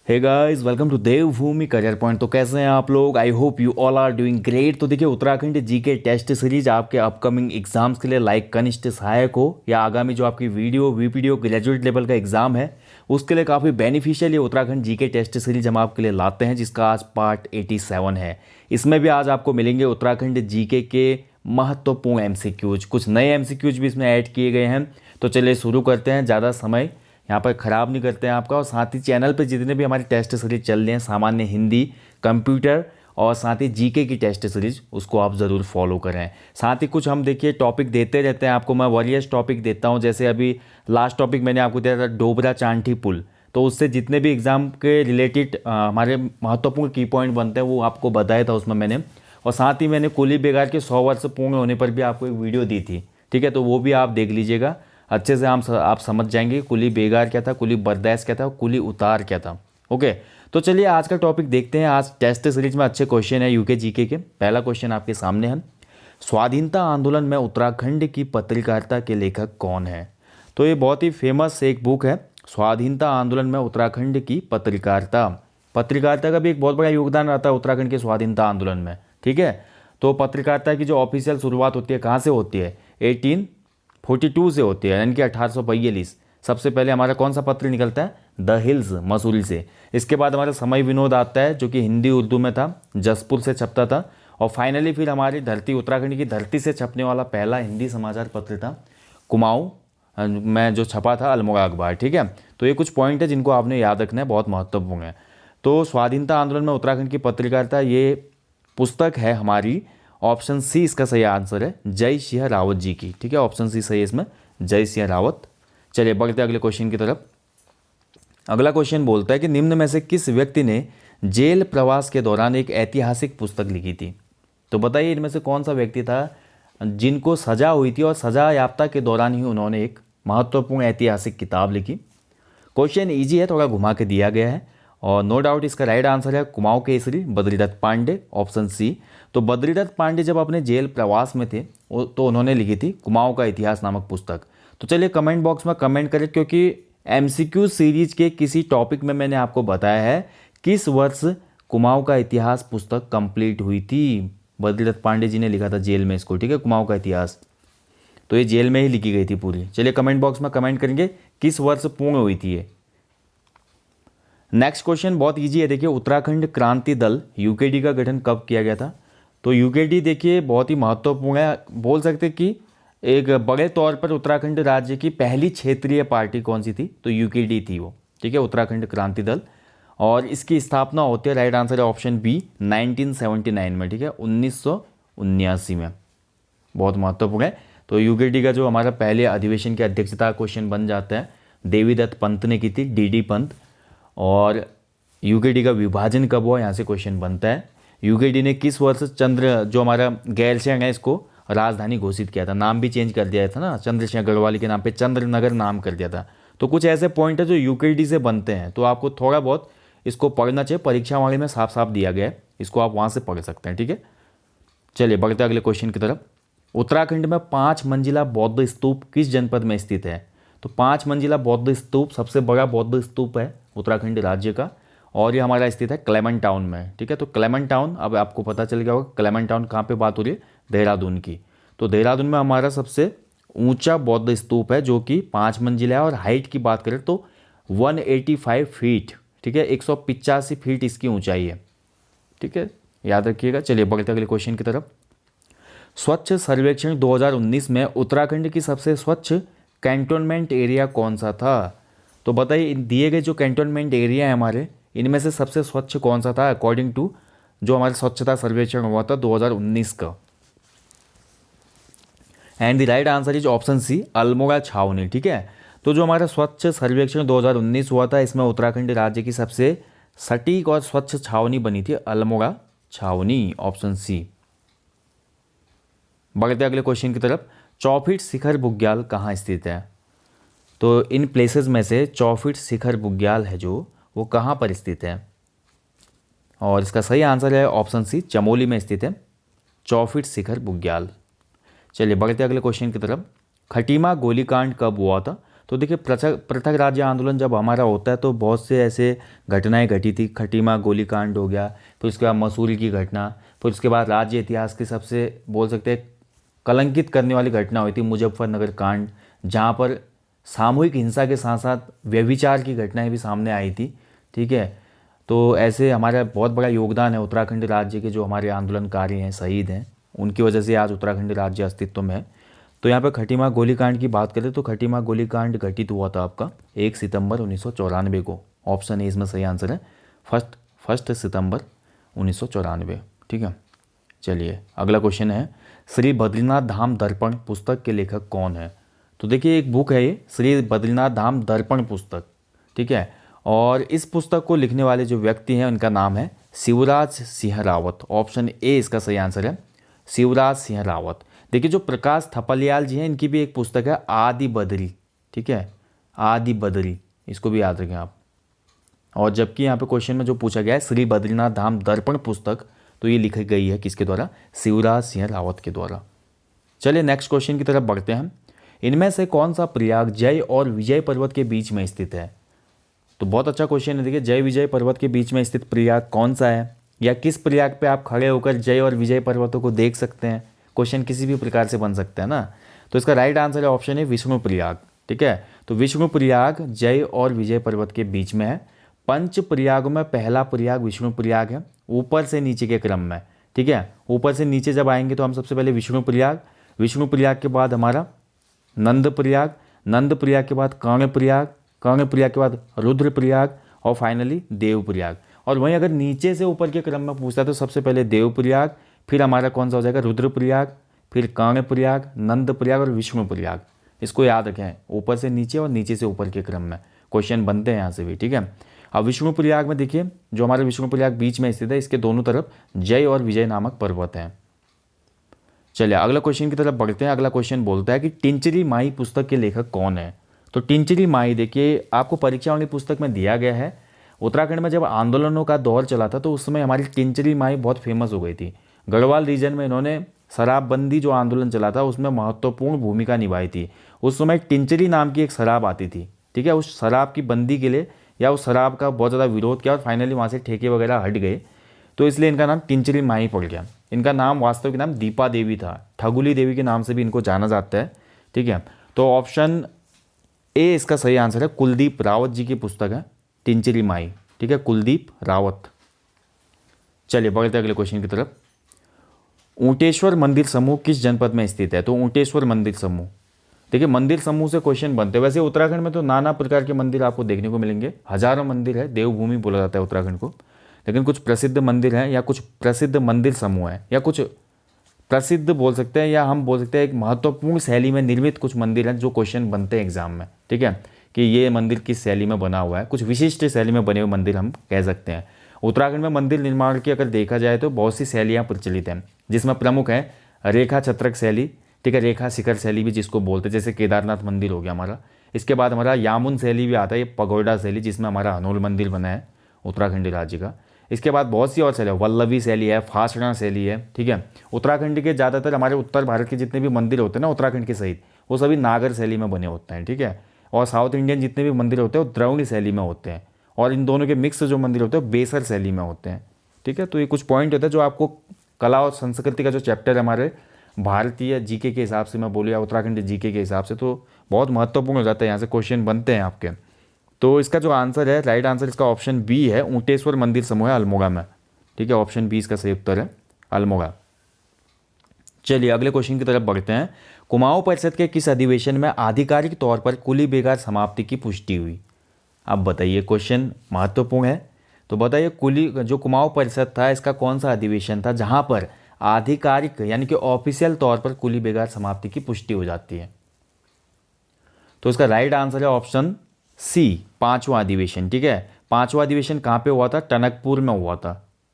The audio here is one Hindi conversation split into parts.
Hey guys, welcome to Devbhoomi career point. तो कैसे हैं आप लोग? I hope you all are doing great. तो देखिए, उत्तराखंड जीके टेस्ट सीरीज आपके अपकमिंग एग्जाम्स के लिए लाइक कनिष्ठ सहायक हो या आगामी जो आपकी वीपीडीओ ग्रेजुएट लेवल का एग्जाम है उसके लिए काफ़ी बेनिफिशियल ये उत्तराखंड जीके टेस्ट सीरीज हम आपके लिए लाते हैं, जिसका आज पार्ट 87 है। इसमें भी आज आपको मिलेंगे उत्तराखंड जीके के महत्वपूर्ण एमसीक्यूज, कुछ नए एमसीक्यूज भी इसमें ऐड किए गए हैं। तो चलिए शुरू करते हैं, ज़्यादा समय यहाँ पर ख़राब नहीं करते हैं आपका। और साथ ही चैनल पे जितने भी हमारे टेस्ट सीरीज चल रहे हैं, सामान्य हिंदी, कंप्यूटर और साथ ही जीके की टेस्ट सीरीज, उसको आप ज़रूर फॉलो करें। साथ ही कुछ हम देखिए टॉपिक देते रहते हैं आपको, मैं वॉरियस टॉपिक देता हूँ। जैसे अभी लास्ट टॉपिक मैंने आपको दिया था डोबरा चांठी पुल, तो उससे जितने भी एग्ज़ाम के रिलेटेड हमारे महत्वपूर्ण की पॉइंट बनते हैं वो आपको बताया था उसमें मैंने। और साथ ही मैंने कुली बेगार के 100 वर्ष पूर्ण होने पर भी आपको एक वीडियो दी थी, ठीक है? तो वो भी आप देख लीजिएगा, अच्छे से आप समझ जाएंगे कुली बेगार क्या था, कुली बर्दाश्त क्या था, कुली उतार क्या था। ओके, तो चलिए आज का टॉपिक देखते हैं। आज टेस्ट सीरीज में अच्छे क्वेश्चन है यूके जीके के। पहला क्वेश्चन आपके सामने है, स्वाधीनता आंदोलन में उत्तराखंड की पत्रकारिता के लेखक कौन है? तो ये बहुत ही फेमस एक बुक है, स्वाधीनता आंदोलन में उत्तराखंड की पत्रकारिता। पत्रकारिता का भी एक बहुत बड़ा योगदान रहता है उत्तराखंड के स्वाधीनता आंदोलन में, ठीक है? तो पत्रकारिता की जो ऑफिशियल शुरुआत होती है कहाँ से होती है? 1842 से होती है, यानी कि 1842। सबसे पहले हमारा कौन सा पत्र निकलता है? द हिल्स, मसूरी से। इसके बाद हमारा समय विनोद आता है, जो कि हिंदी उर्दू में था, जसपुर से छपता था। और फाइनली फिर हमारी धरती, उत्तराखंड की धरती से छपने वाला पहला हिंदी समाचार पत्र था कुमाऊं में जो छपा था, अल्मोड़ा अखबार, ठीक है? तो ये कुछ पॉइंट है जिनको आपने याद रखना है, बहुत महत्वपूर्ण है। तो स्वाधीनता आंदोलन में उत्तराखंड की पत्रकारिता, ये पुस्तक है हमारी, ऑप्शन सी इसका सही आंसर है, जय सिंह रावत जी की, ठीक है? ऑप्शन सी सही है इसमें, जय सिंह रावत। चलिए बढ़ते अगले क्वेश्चन की तरफ। अगला क्वेश्चन बोलता है कि निम्न में से किस व्यक्ति ने जेल प्रवास के दौरान एक ऐतिहासिक पुस्तक लिखी थी? तो बताइए इनमें से कौन सा व्यक्ति था जिनको सजा हुई थी और सजा याफ्ता के दौरान ही उन्होंने एक महत्वपूर्ण ऐतिहासिक किताब लिखी? क्वेश्चन ईजी है, थोड़ा घुमा के दिया गया है और नो डाउट इसका राइट आंसर है कुमाऊं केसरी बद्रीदत्त पांडे, ऑप्शन सी। तो बद्रीदत्त पांडे जब अपने जेल प्रवास में थे तो उन्होंने लिखी थी कुमाऊं का इतिहास नामक पुस्तक। तो चलिए कमेंट बॉक्स में कमेंट करें, क्योंकि एमसीक्यू सीरीज के किसी टॉपिक में मैंने आपको बताया है किस वर्ष कुमाऊं का इतिहास पुस्तक कंप्लीट हुई थी। बद्रीदत्त पांडे जी ने लिखा था जेल में इसको, ठीक है? कुमाऊं का इतिहास, तो ये जेल में ही लिखी गई थी पूरी। चलिए कमेंट बॉक्स में कमेंट करेंगे किस वर्ष पूर्ण हुई थी ये। नेक्स्ट क्वेश्चन बहुत इजी है, देखिए उत्तराखंड क्रांति दल यूकेडी का गठन कब किया गया था? तो यूकेडी देखिए बहुत ही महत्वपूर्ण है, बोल सकते कि एक बड़े तौर पर उत्तराखंड राज्य की पहली क्षेत्रीय पार्टी कौन सी थी? तो यूकेडी थी वो, ठीक है? उत्तराखंड क्रांति दल। और इसकी स्थापना होती है, राइट आंसर है ऑप्शन बी, 1979 में, ठीक है? 1979 में, बहुत महत्वपूर्ण है। तो यूकेडी का जो हमारा पहले अधिवेशन की अध्यक्षता क्वेश्चन बन जाता है, देवीदत्त पंत ने की थी, डीडी पंत। और यूकेडी का विभाजन कब हुआ, यहाँ से क्वेश्चन बनता है। यूकेडी ने किस वर्ष चंद्र, जो हमारा गैरसैंण है, इसको राजधानी घोषित किया था? नाम भी चेंज कर दिया था ना, चंद्रशेखर गढ़वाली के नाम पे चंद्रनगर नाम कर दिया था। तो कुछ ऐसे पॉइंट है जो यूकेडी से बनते हैं, तो आपको थोड़ा बहुत इसको पढ़ना चाहिए, परीक्षा वाले में साफ साफ दिया गया है, इसको आप वहाँ से पढ़ सकते हैं, ठीक है? चलिए बढ़ते अगले क्वेश्चन की तरफ। उत्तराखंड में 5 मंजिला बौद्ध स्तूप किस जनपद में स्थित है? तो 5 मंजिला बौद्ध स्तूप, सबसे बड़ा बौद्ध स्तूप है उत्तराखंड राज्य का, और ये हमारा स्थित है क्लेमेंट टाउन में, ठीक है? तो क्लेमेंट टाउन, अब आपको पता चल गया होगा क्लेमेंट टाउन कहाँ पे बात हो रही है, देहरादून की। तो देहरादून में हमारा सबसे ऊंचा बौद्ध स्तूप है, जो कि 5 मंजिला है। और हाइट की बात करें तो 185 फीट, ठीक है? 185 फीट इसकी ऊंचाई है, ठीक है? याद रखिएगा। चलिए बढ़ते अगले क्वेश्चन की तरफ। स्वच्छ सर्वेक्षण 2019 में उत्तराखंड की सबसे स्वच्छ कैंटोनमेंट एरिया कौन सा था? तो बताइए दिए गए जो कैंटोनमेंट एरिया है हमारे, इनमें से सबसे स्वच्छ कौन सा था अकॉर्डिंग टू जो हमारा स्वच्छता सर्वेक्षण हुआ था 2019 का? And the right answer is option C, Almora छावनी, ठीक है? तो जो हमारा स्वच्छ सर्वेक्षण 2019 हुआ था, इसमें उत्तराखंड राज्य की सबसे सटीक और स्वच्छ छावनी बनी थी अल्मोड़ा छावनी, ऑप्शन सी। बढ़ते अगले क्वेश्चन की तरफ। चौफीट शिखर बुग्याल कहाँ स्थित है? तो इन प्लेसेस में से चौफीट शिखर बुग्याल है जो, वो कहाँ पर स्थित है? और इसका सही आंसर है ऑप्शन सी, चमोली में स्थित है चौफीट शिखर बुग्याल। चलिए बढ़ते अगले क्वेश्चन की तरफ। खटीमा गोलीकांड कब हुआ था? तो देखिए पृथक राज्य आंदोलन जब हमारा होता है तो बहुत से ऐसे घटनाएं घटी थी। खटीमा गोलीकांड हो गया, फिर उसके बाद मसूरी की घटना, फिर उसके बाद राज्य इतिहास की सबसे बोल सकते हैं कलंकित करने वाली घटना हुई थी मुजफ्फरनगर कांड, जहाँ पर सामूहिक हिंसा के साथ साथ व्यभिचार की घटनाएं भी सामने आई थी। ठीक है, तो ऐसे हमारा बहुत बड़ा योगदान है उत्तराखंड राज्य के, जो हमारे आंदोलनकारी हैं, शहीद हैं, उनकी वजह से आज उत्तराखंड राज्य अस्तित्व में है। तो यहाँ पर खटीमा गोलीकांड की बात करें तो खटीमा गोलीकांड घटित हुआ था आपका 1 सितंबर 1994 को। ऑप्शन ए इसमें सही आंसर है, फर्स्ट सितंबर 1994। ठीक है, चलिए अगला क्वेश्चन है, श्री बद्रीनाथ धाम दर्पण पुस्तक के लेखक कौन है? तो देखिए एक बुक है ये, श्री बद्रीनाथ धाम दर्पण पुस्तक। ठीक है, और इस पुस्तक को लिखने वाले जो व्यक्ति हैं उनका नाम है शिवराज सिंह रावत। ऑप्शन ए इसका सही आंसर है, शिवराज सिंह रावत। देखिए जो प्रकाश थपलियाल जी हैं, इनकी भी एक पुस्तक है आदि बदरी। ठीक है, आदि बदरी, इसको भी याद रखें आप। और जबकि यहाँ पे क्वेश्चन में जो पूछा गया है श्री बद्रीनाथ धाम दर्पण पुस्तक, तो ये लिखी गई है किसके द्वारा? शिवराज सिंह रावत के द्वारा। चलिए नेक्स्ट क्वेश्चन की तरफ बढ़ते हैं। इनमें से कौन सा प्रयाग जय और विजय पर्वत के बीच में स्थित है? तो बहुत अच्छा क्वेश्चन है। देखिए जय विजय पर्वत के बीच में स्थित प्रयाग कौन सा है, या किस प्रयाग पे आप खड़े होकर जय और विजय पर्वतों को देख सकते हैं? क्वेश्चन किसी भी प्रकार से बन सकता है ना। तो इसका राइट आंसर है ऑप्शन है विष्णु प्रयाग। ठीक है, तो विष्णु प्रयाग जय और विजय पर्वत के बीच में है। पंच प्रयागों में पहला प्रयाग विष्णु प्रयाग है, ऊपर से नीचे के क्रम में। ठीक है, ऊपर से नीचे जब आएंगे तो हम सबसे पहले विष्णु प्रयाग के बाद हमारा नंद प्रयाग के बाद कर्ण प्रयाग के बाद रुद्र प्रयाग और फाइनली देव प्रयाग। और वहीं अगर नीचे से ऊपर के क्रम में पूछता है तो सबसे पहले देव प्रयाग, फिर हमारा कौन सा हो जाएगा? रुद्र प्रयाग, फिर कर्ण प्रयाग, नंद प्रयाग और विष्णु प्रयाग। इसको याद रखें, ऊपर से नीचे और नीचे से ऊपर के क्रम में क्वेश्चन बनते हैं यहाँ से भी। ठीक है, अब विष्णु प्रयाग में देखिए जो हमारा विष्णु प्रयाग बीच में स्थित है, इसके दोनों तरफ जय और विजय नामक पर्वत हैं। चलिए अगला क्वेश्चन की तरफ बढ़ते हैं। अगला क्वेश्चन बोलता है कि टिंचरी माई पुस्तक के लेखक कौन है? तो टिंचरी माई देखिए आपको परीक्षा वाली पुस्तक में दिया गया है। उत्तराखंड में जब आंदोलनों का दौर चला था तो उस समय हमारी टिंचरी माई बहुत फेमस हो गई थी। गढ़वाल रीजन में इन्होंने शराबबंदी जो आंदोलन चला था उसमें महत्वपूर्ण भूमिका निभाई थी। उस समय टिंचरी नाम की एक शराब आती थी। ठीक है, उस शराब की बंदी के लिए या उस शराब का बहुत ज़्यादा विरोध किया और फाइनली वहाँ से ठेके वगैरह हट गए, तो इसलिए इनका नाम टिंचरी माई पड़ गया। इनका नाम वास्तविक नाम दीपा देवी था, ठगुली देवी के नाम से भी इनको जाना जाता है। ठीक है, तो ऑप्शन ए इसका सही आंसर है, कुलदीप रावत जी की पुस्तक है टिंचरी माई। ठीक है, कुलदीप रावत। चलिए बढ़ते अगले क्वेश्चन की तरफ। ऊंटेश्वर मंदिर समूह किस जनपद में स्थित है? तो ऊंटेश्वर मंदिर समूह, देखिए मंदिर समूह से क्वेश्चन बनते हैं। वैसे उत्तराखंड में तो नाना प्रकार के मंदिर आपको देखने को मिलेंगे, हजारों मंदिर है, देवभूमि बोला जाता है उत्तराखंड को। लेकिन कुछ प्रसिद्ध मंदिर हैं या कुछ प्रसिद्ध मंदिर समूह हैं या कुछ प्रसिद्ध बोल सकते हैं, या हम बोल सकते हैं एक महत्वपूर्ण शैली में निर्मित कुछ मंदिर हैं जो क्वेश्चन बनते हैं एग्जाम में। ठीक है, कि ये मंदिर किस शैली में बना हुआ है, कुछ विशिष्ट शैली में बने हुए मंदिर हम कह सकते हैं। उत्तराखंड में मंदिर निर्माण की अगर देखा जाए तो बहुत सी शैलियाँ प्रचलित हैं, जिसमें प्रमुख है रेखा छत्रक शैली। ठीक है, रेखा शिखर शैली भी जिसको बोलते हैं, जैसे केदारनाथ मंदिर हो गया हमारा। इसके बाद हमारा यामुन शैली भी आता है, ये पगोडा शैली जिसमें हमारा हनोल मंदिर बना है उत्तराखंड राज्य का। इसके बाद बहुत सी और शैली है, वल्लभी शैली है, फासड़ा शैली है। ठीक है, उत्तराखंड के ज़्यादातर हमारे उत्तर भारत के जितने भी मंदिर होते हैं ना उत्तराखंड के सहित, वो सभी नागर शैली में बने होते हैं। ठीक है, और साउथ इंडियन जितने भी मंदिर होते हैं वो द्रविड़ शैली में होते हैं, और इन दोनों के मिक्स जो मंदिर होते हैं बेसर शैली में होते हैं। ठीक है, तो ये कुछ पॉइंट होता है जो आपको कला और संस्कृति का जो चैप्टर है हमारे भारतीय जीके के हिसाब से मैं बोलूँ या उत्तराखंड जीके के हिसाब से, तो बहुत महत्वपूर्ण हो जाता है। यहाँ से क्वेश्चन बनते हैं आपके। तो इसका जो आंसर है, राइट आंसर इसका ऑप्शन बी है, ऊंटेश्वर मंदिर समूह है अल्मोड़ा में। ठीक है, ऑप्शन बी इसका सही उत्तर है, अल्मोड़ा। चलिए अगले क्वेश्चन की तरफ बढ़ते हैं। कुमाऊं परिषद के किस अधिवेशन में आधिकारिक तौर पर कुली बेगार समाप्ति की पुष्टि हुई? अब बताइए, क्वेश्चन महत्वपूर्ण है। तो बताइए कुली जो कुमाऊं परिषद था इसका कौन सा अधिवेशन था जहां पर आधिकारिक यानी कि ऑफिशियल तौर पर कुली बेगार समाप्ति की पुष्टि हो जाती है? तो इसका राइट आंसर है ऑप्शन सी, पांचवा अधिवेशन। ठीक है, पांचवा अधिवेशन कहाँ पे हुआ था? टनकपुर में हुआ था,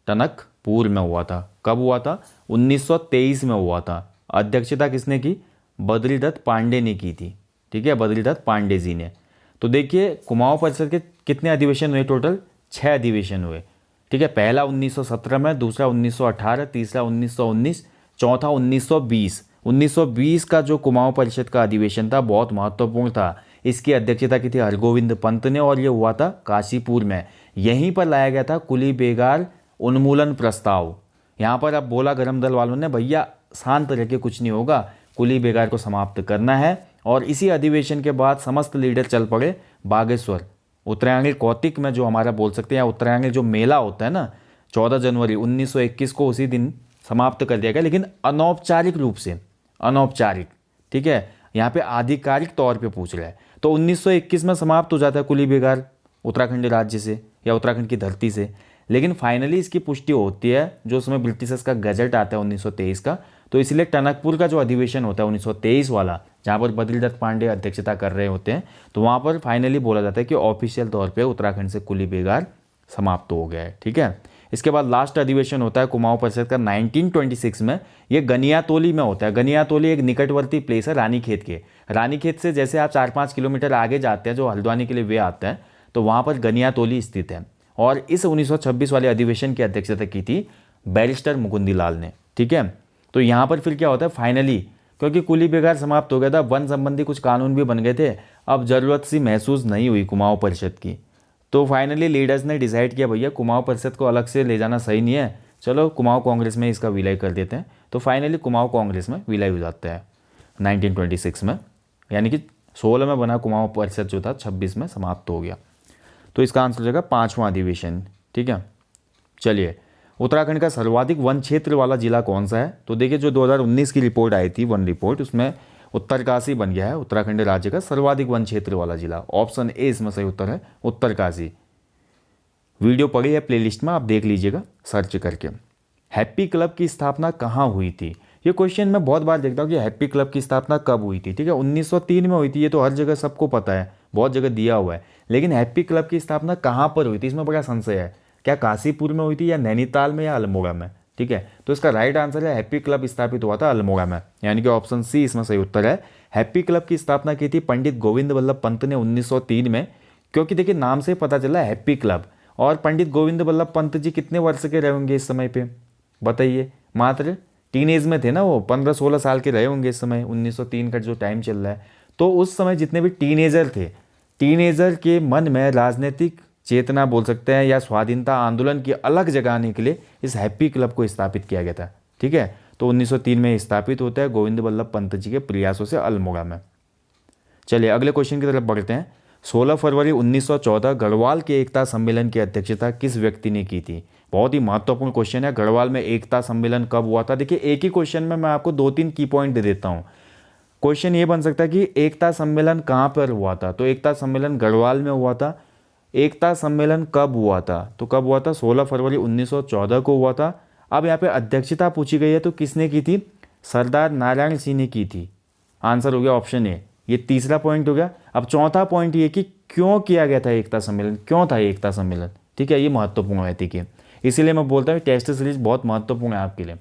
टनकपुर में हुआ था। कब हुआ था? 1923 में हुआ था। अध्यक्षता किसने की? बद्रीदत्त पांडे ने की थी। ठीक है, बद्रीदत्त पांडे जी ने। तो देखिए कुमाऊं परिषद के कितने अधिवेशन हुए? टोटल 6 अधिवेशन हुए। ठीक है, पहला 1917 में, दूसरा 1918, तीसरा 1919, चौथा 1920। 1920 का जो कुमाऊं परिषद का अधिवेशन था बहुत महत्वपूर्ण था। इसकी अध्यक्षता की थी हरगोविंद पंत ने और ये हुआ था काशीपुर में। यहीं पर लाया गया था कुली बेगार उन्मूलन प्रस्ताव। यहाँ पर अब बोला गरम दल वालों ने भैया शांत रह के कुछ नहीं होगा, कुली बेगार को समाप्त करना है। और इसी अधिवेशन के बाद समस्त लीडर चल पड़े बागेश्वर। उत्तरायणी कौतिक में जो हमारा बोल सकते हैं, या उत्तरायणी जो मेला होता है ना 14 जनवरी 1921 को उसी दिन समाप्त कर दिया गया, लेकिन अनौपचारिक रूप से, अनौपचारिक, ठीक है। यहाँ पे आधिकारिक तौर पे पूछ रहा है। तो 1921 में समाप्त हो जाता है कुली बेगार उत्तराखंड राज्य से या उत्तराखंड की धरती से, लेकिन फाइनली इसकी पुष्टि होती है जो उसमें ब्रिटिशर्स का गजट आता है 1923 का। तो इसलिए टनकपुर का जो अधिवेशन होता है 1923 वाला, जहाँ पर बद्रीदत्त पांडे अध्यक्षता कर रहे होते हैं, तो वहाँ पर फाइनली बोला जाता है कि ऑफिशियल तौर पे उत्तराखंड से कुली बेगार समाप्त हो गया है, ठीक है। इसके बाद लास्ट अधिवेशन होता है कुमाऊं परिषद का 1926 में। ये गनियातोली में होता है। गनियातोली एक निकटवर्ती प्लेस है रानीखेत के। रानीखेत से जैसे आप 4-5 किलोमीटर आगे जाते हैं, जो हल्द्वानी के लिए वे आता है, तो वहाँ पर गनियातोली स्थित है। और इस 1926 वाले अधिवेशन की अध्यक्षता की थी बैरिस्टर मुकुंदी लाल ने, ठीक है। तो यहाँ पर फिर क्या होता है फाइनली, क्योंकि कुली बेगार समाप्त हो गया था, वन संबंधी कुछ कानून भी बन गए थे, अब ज़रूरत सी महसूस नहीं हुई कुमाऊं परिषद की। तो फाइनली लीडर्स ने डिसाइड किया भैया कुमाऊं परिषद को अलग से ले जाना सही नहीं है, चलो कुमाऊं कांग्रेस में इसका विलय कर देते हैं। तो फाइनली कुमाऊं कांग्रेस में विलय हो जाता है 1926 में, यानी कि 16 में बना कुमाऊं परिषद जो था 26 में समाप्त हो गया। तो इसका आंसर हो जाएगा 5वां अधिवेशन, ठीक है। चलिए, उत्तराखंड का सर्वाधिक वन क्षेत्र वाला जिला कौन सा है? तो देखिए जो 2019 की रिपोर्ट आई थी वन रिपोर्ट, उसमें उत्तरकाशी बन गया है उत्तराखंड राज्य का सर्वाधिक वन क्षेत्र वाला जिला। ऑप्शन ए इसमें सही उत्तर है उत्तरकाशी। वीडियो पड़ी है प्लेलिस्ट में, आप देख लीजिएगा सर्च करके। हैप्पी क्लब की स्थापना कहाँ हुई थी? ये क्वेश्चन मैं बहुत बार देखता हूँ कि हैप्पी क्लब की स्थापना कब हुई थी, ठीक है। 1903 में हुई थी, ये तो हर जगह सबको पता है, बहुत जगह दिया हुआ है। लेकिन हैप्पी क्लब की स्थापना कहाँ पर हुई थी, इसमें बड़ा संशय है। क्या काशीपुर में हुई थी, या नैनीताल में, या अल्मोड़ा में, ठीक है। तो इसका राइट आंसर है हैप्पी क्लब स्थापित हुआ था अल्मोड़ा में, यानी कि ऑप्शन सी इसमें सही उत्तर है। हैप्पी क्लब की स्थापना की थी पंडित गोविंद वल्लभ पंत ने 1903 में। क्योंकि देखिए नाम से पता चला हैप्पी क्लब। और पंडित गोविंद वल्लभ पंत जी कितने वर्ष के रहे होंगे इस समय पे बताइए? मात्र टीनेज में थे ना वो, 15-16 साल के रहे होंगे इस समय। 1903 का जो टाइम चल रहा है, तो उस समय जितने भी टीनेजर थे, टीनेजर के मन में राजनीतिक चेतना बोल सकते हैं या स्वाधीनता आंदोलन की अलग जगाने के लिए इस हैप्पी क्लब को स्थापित किया गया था, ठीक है। तो 1903 में स्थापित होता है गोविंद वल्लभ पंत जी के प्रयासों से अल्मोड़ा में। चलिए अगले क्वेश्चन की तरफ बढ़ते हैं। 16 फरवरी 1914 गढ़वाल के एकता सम्मेलन की अध्यक्षता किस व्यक्ति ने की थी? बहुत ही महत्वपूर्ण क्वेश्चन है। गढ़वाल में एकता सम्मेलन कब हुआ था? देखिए एक ही क्वेश्चन में मैं आपको 2-3 की पॉइंट दे देता हूँ। क्वेश्चन ये बन सकता है कि एकता सम्मेलन कहाँ पर हुआ था, तो एकता सम्मेलन गढ़वाल में हुआ था। एकता सम्मेलन कब हुआ था? तो कब हुआ था? 16 फरवरी 1914 को हुआ था। अब यहाँ पे अध्यक्षता पूछी गई है, तो किसने की थी? सरदार नारायण सिंह ने की थी। आंसर हो गया ऑप्शन ए। ये तीसरा पॉइंट हो गया। अब चौथा पॉइंट ये कि क्यों किया गया था एकता सम्मेलन, क्यों था एकता सम्मेलन, ठीक है। ये महत्वपूर्ण है, ठीक है। इसीलिए मैं बोलता हूँ टेस्ट सीरीज बहुत महत्वपूर्ण है आपके लिए।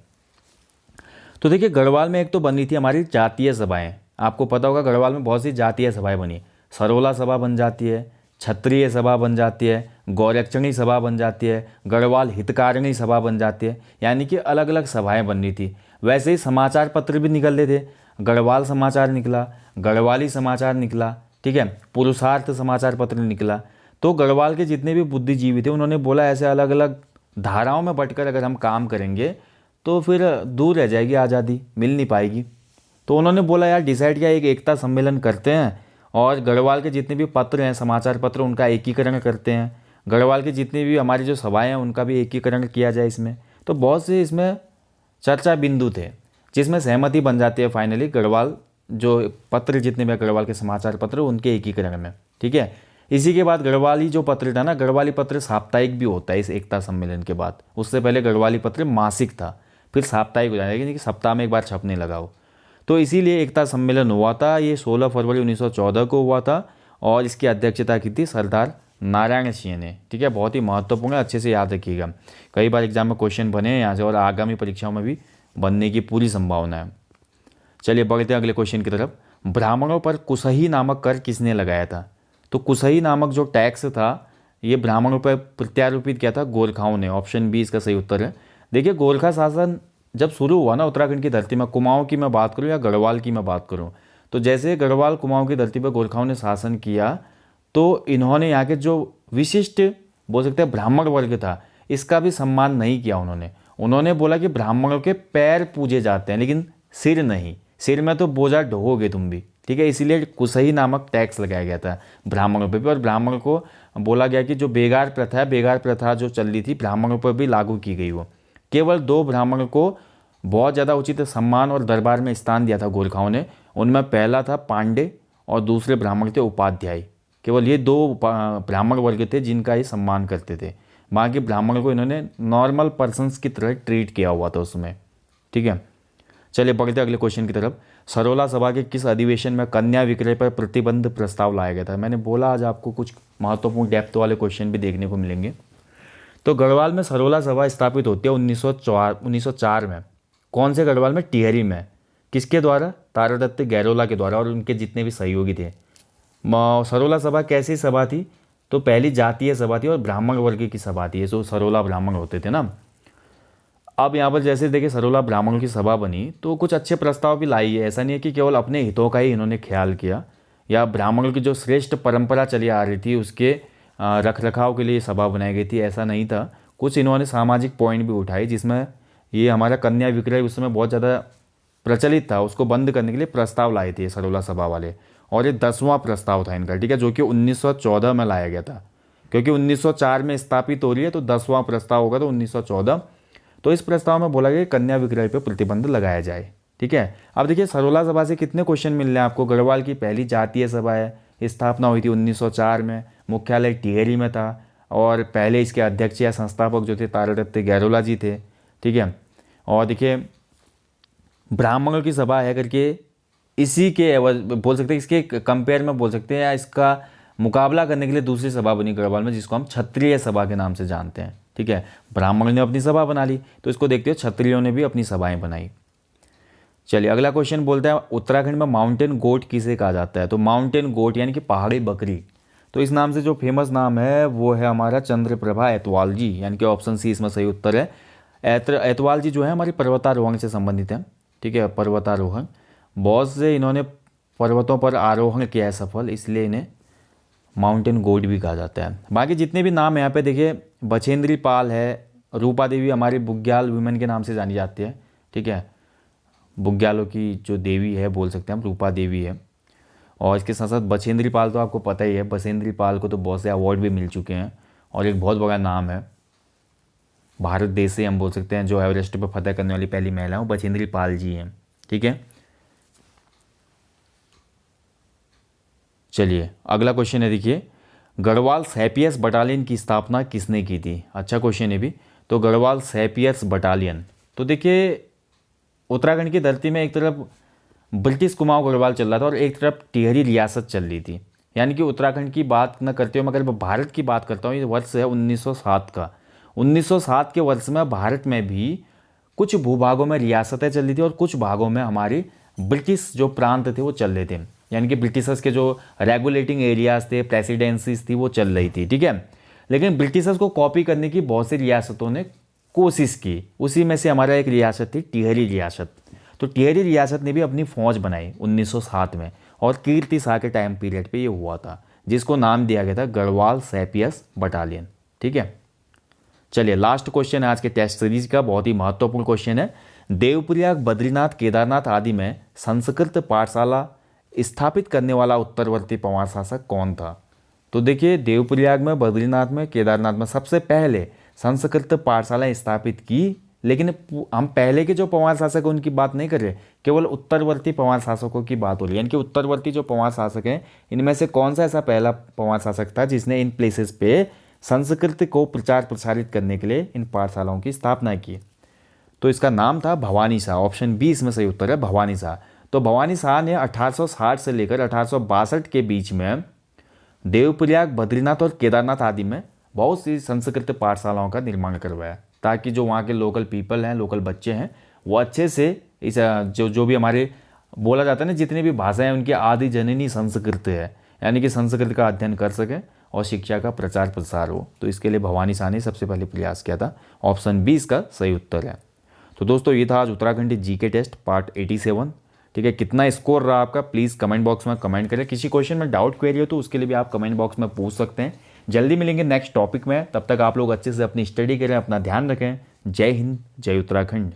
तो देखिए गढ़वाल में एक तो बनी थी हमारी जातीय सभाएं। आपको पता होगा गढ़वाल में बहुत सी जातीय सभाएं बनी। सरोला सभा बन जाती है, क्षत्रिय सभा बन जाती है, गौरक्षणी सभा बन जाती है, गढ़वाल हितकारिणी सभा बन जाती है, यानी कि अलग अलग सभाएं बन रही थी। वैसे ही समाचार पत्र भी निकल रहे थे। गढ़वाल समाचार निकला, गढ़वाली समाचार निकला, ठीक है, पुरुषार्थ समाचार पत्र निकला। तो गढ़वाल के जितने भी बुद्धिजीवी थे उन्होंने बोला ऐसे अलग अलग धाराओं में बंटकर अगर हम काम करेंगे तो फिर दूर रह जाएगी आज़ादी, मिल नहीं पाएगी। तो उन्होंने बोला यार डिसाइड किया एक एकता सम्मेलन करते हैं और गढ़वाल के जितने भी पत्र हैं समाचार पत्र उनका एकीकरण करते हैं। गढ़वाल के जितनी भी हमारी जो सभाएं हैं उनका भी एकीकरण किया जाए इसमें। तो बहुत से इसमें चर्चा बिंदु थे जिसमें सहमति बन जाती है फाइनली गढ़वाल जो पत्र जितने भी गढ़वाल के समाचार पत्र उनके एकीकरण में, ठीक है। इसी के बाद गढ़वाली जो पत्र था ना, गढ़वाली पत्र साप्ताहिक भी होता है इस एकता सम्मेलन के बाद। उससे पहले गढ़वाली पत्र मासिक था, फिर साप्ताहिक हो जाएगा, यानी कि सप्ताह में एक बार छपने लगा हो। तो इसीलिए एकता सम्मेलन हुआ था। ये 16 फरवरी 1914 को हुआ था और इसकी अध्यक्षता की थी सरदार नारायण सिंह ने, ठीक है। बहुत ही महत्वपूर्ण है, अच्छे से याद रखिएगा। कई बार एग्जाम में क्वेश्चन बने हैं यहाँ से और आगामी परीक्षाओं में भी बनने की पूरी संभावना है। चलिए बढ़ते हैं अगले क्वेश्चन की तरफ। ब्राह्मणों पर कुसही नामक कर किसने लगाया था? तो कुसही नामक जो टैक्स था ये ब्राह्मणों पर प्रत्यारोपित किया था गोरखाओं ने। ऑप्शन बी इसका सही उत्तर है। देखिए गोरखा शासन जब शुरू हुआ ना उत्तराखंड की धरती में, कुमाऊं की मैं बात करूं या गढ़वाल की मैं बात करूं, तो जैसे गढ़वाल कुमाऊं की धरती पर गोरखाओं ने शासन किया तो इन्होंने यहाँ के जो विशिष्ट बोल सकते हैं ब्राह्मण वर्ग था इसका भी सम्मान नहीं किया उन्होंने बोला कि ब्राह्मणों के पैर पूजे जाते हैं लेकिन सिर नहीं, सिर में तो बोझा ढोओगे तुम भी, ठीक है। इसीलिए कुसही नामक टैक्स लगाया गया था ब्राह्मणों पर भी, और ब्राह्मणों को बोला गया कि जो बेगार प्रथा है, बेगार प्रथा जो चल रही थी ब्राह्मणों पर भी लागू की गई। वो केवल 2 ब्राह्मणों को बहुत ज़्यादा उचित सम्मान और दरबार में स्थान दिया था गोरखाओं ने। उनमें पहला था पांडे और दूसरे ब्राह्मण थे उपाध्याय। केवल ये 2 ब्राह्मण वर्ग थे जिनका ये सम्मान करते थे। बाकी ब्राह्मणों को इन्होंने नॉर्मल पर्सन्स की तरह ट्रीट किया हुआ था उसमें, ठीक है। चलिए बढ़ते अगले क्वेश्चन की तरफ। सरोला सभा के किस अधिवेशन में कन्या विक्रय पर प्रतिबंध प्रस्ताव लाया गया था? मैंने बोला आज आपको कुछ महत्वपूर्ण डेप्थ वाले क्वेश्चन भी देखने को मिलेंगे। तो गढ़वाल में सरोला सभा स्थापित होती है 1904 में। कौन से गढ़वाल में? टिहरी में। किसके द्वारा? तारादत्त गैरोला के द्वारा और उनके जितने भी सहयोगी थे। सरोला सभा कैसी सभा थी? तो पहली जातीय सभा थी और ब्राह्मण वर्ग की सभा थी, जो सरोला ब्राह्मण होते थे ना। अब यहाँ पर जैसे देखिए सरोला ब्राह्मणों की सभा बनी तो कुछ अच्छे प्रस्ताव भी लाई है। ऐसा नहीं है कि केवल अपने हितों का ही इन्होंने ख्याल किया या ब्राह्मणों की जो श्रेष्ठ परंपरा चली आ रही थी उसके रख रखाव के लिए सभा बनाई गई थी, ऐसा नहीं था। कुछ इन्होंने सामाजिक पॉइंट भी उठाए जिसमें ये हमारा कन्या विक्रय उस समय बहुत ज़्यादा प्रचलित था, उसको बंद करने के लिए प्रस्ताव लाए थे सरोला सभा वाले। और ये 10वां प्रस्ताव था इनका, ठीक है, जो कि 1914 में लाया गया था। क्योंकि 1904 में स्थापित हो रही है तो 10वां प्रस्ताव होगा तो 1914। तो इस प्रस्ताव में बोला गया कन्या विक्रय पर प्रतिबंध लगाया जाए, ठीक है। अब देखिए सरोला सभा से कितने क्वेश्चन मिल रहे हैं आपको। गढ़वाल की पहली जातीय सभा है, स्थापना हुई थी 1904 में, मुख्यालय टिहरी में था और पहले इसके अध्यक्ष या संस्थापक जो थे तारादत्त गैरोला जी थे, ठीक है। और देखिए ब्राह्मणों की सभा है करके इसी के बोल सकते हैं, इसके कंपेयर में बोल सकते हैं या इसका मुकाबला करने के लिए दूसरी सभा बनी गढ़वाल में जिसको हम क्षत्रिय सभा के नाम से जानते हैं, ठीक है। ब्राह्मण ने अपनी सभा बना ली तो इसको देखते हो क्षत्रियों ने भी अपनी सभाएं बनाई। चलिए अगला क्वेश्चन बोलता है उत्तराखंड में माउंटेन गोट किसे कहा जाता है? तो माउंटेन गोट यानी कि पहाड़ी बकरी, तो इस नाम से जो फेमस नाम है वो है हमारा चंद्रप्रभा एतवाल जी, यानी कि ऑप्शन सी इसमें सही उत्तर है। एतवाल जी जो है हमारी पर्वतारोहण से संबंधित है, ठीक है। पर्वतारोहण बहुत से इन्होंने पर्वतों पर आरोहण किया है सफल, इसलिए इन्हें माउंटेन गोट भी कहा जाता है। बाकी जितने भी नाम यहाँ पे देखिए बछेंद्री पाल है, रूपा देवी हमारी बुग्याल वुमेन के नाम से जानी जाती है, ठीक है। बुग्यालों की जो देवी है बोल सकते हैं हम, रूपा देवी है। और इसके साथ साथ बछेंद्री पाल तो आपको पता ही है, बछेंद्री पाल को तो बहुत से अवार्ड भी मिल चुके हैं और एक बहुत बड़ा नाम है। भारत देश से हम बोल सकते हैं जो एवरेस्ट पर फतह करने वाली पहली महिला वो बछेंद्री पाल जी हैं, ठीक है। चलिए अगला क्वेश्चन है, देखिए गढ़वाल सैपियस बटालियन की स्थापना किसने की थी? अच्छा क्वेश्चन है भी। तो गढ़वाल सैपियस बटालियन, तो देखिए उत्तराखंड की धरती में एक तरफ ब्रिटिश कुमाऊं गढ़वाल चल रहा था और एक तरफ टिहरी रियासत चल रही थी। यानी कि उत्तराखंड की बात न करते हुए मगर भारत की बात करता हूँ, ये वर्ष है 1907 का। 1907 के वर्ष में भारत में भी कुछ भूभागों में रियासतें चल रही थी और कुछ भागों में हमारे ब्रिटिश जो प्रांत थे वो चल रहे थे। यानी कि ब्रिटिशर्स के जो रेगुलेटिंग एरियाज थे, प्रेसिडेंसीज थी वो चल रही थी, ठीक है। लेकिन ब्रिटिशर्स को कॉपी करने की बहुत सी रियासतों ने कोशिश की, उसी में से हमारा एक रियासत थी टिहरी रियासत। तो टिहरी रियासत ने भी अपनी फौज बनाई 1907 में और कीर्ति शाह के टाइम पीरियड पे ये हुआ था, जिसको नाम दिया गया था गढ़वाल सैपियस बटालियन, ठीक है। चलिए लास्ट क्वेश्चन है आज के टेस्ट सीरीज का, बहुत ही महत्वपूर्ण क्वेश्चन है। देवप्रयाग, बद्रीनाथ, केदारनाथ आदि में संस्कृत पाठशाला स्थापित करने वाला उत्तरवर्ती पंवार शासक कौन था? तो देखिए देवप्रयाग में, बद्रीनाथ में, केदारनाथ में सबसे पहले संस्कृत पाठशालाएं स्थापित की, लेकिन हम पहले के जो पंवार शासक उनकी बात नहीं कर रहे, केवल उत्तरवर्ती पंवार शासकों की बात हो रही है। यानी कि उत्तरवर्ती जो पंवार शासक हैं इनमें से कौन सा ऐसा पहला पंवार शासक था जिसने इन प्लेसेस पे संस्कृत को प्रचार प्रसारित करने के लिए इन पाठशालाओं की स्थापना की? तो इसका नाम था भवानी शाह। ऑप्शन बी इसमें सही उत्तर है, भवानी शाह। तो भवानी शाह ने 1860 से लेकर 1862 के बीच में देवप्रयाग, बद्रीनाथ और केदारनाथ आदि में बहुत सी संस्कृत पाठशालाओं का निर्माण करवाया, ताकि जो वहाँ के लोकल पीपल हैं, लोकल बच्चे हैं, वो अच्छे से इस जो भी हमारे बोला जाता है ना जितनी भी भाषाएं उनकी आदि जननी संस्कृत है, यानी कि संस्कृत का अध्ययन कर सकें और शिक्षा का प्रचार प्रसार हो। तो इसके लिए भवानी शाह ने सबसे पहले प्रयास किया था। ऑप्शन बी इसका सही उत्तर है। तो दोस्तों ये था आज उत्तराखंड जीके टेस्ट पार्ट 87। ठीक है, कितना स्कोर रहा आपका प्लीज़ कमेंट बॉक्स में कमेंट करें। किसी क्वेश्चन में डाउट क्वेरी हो तो उसके लिए भी आप कमेंट बॉक्स में पूछ सकते हैं। जल्दी मिलेंगे नेक्स्ट टॉपिक में, तब तक आप लोग अच्छे से अपनी स्टडी करें, अपना ध्यान रखें। जय हिंद, जय उत्तराखंड।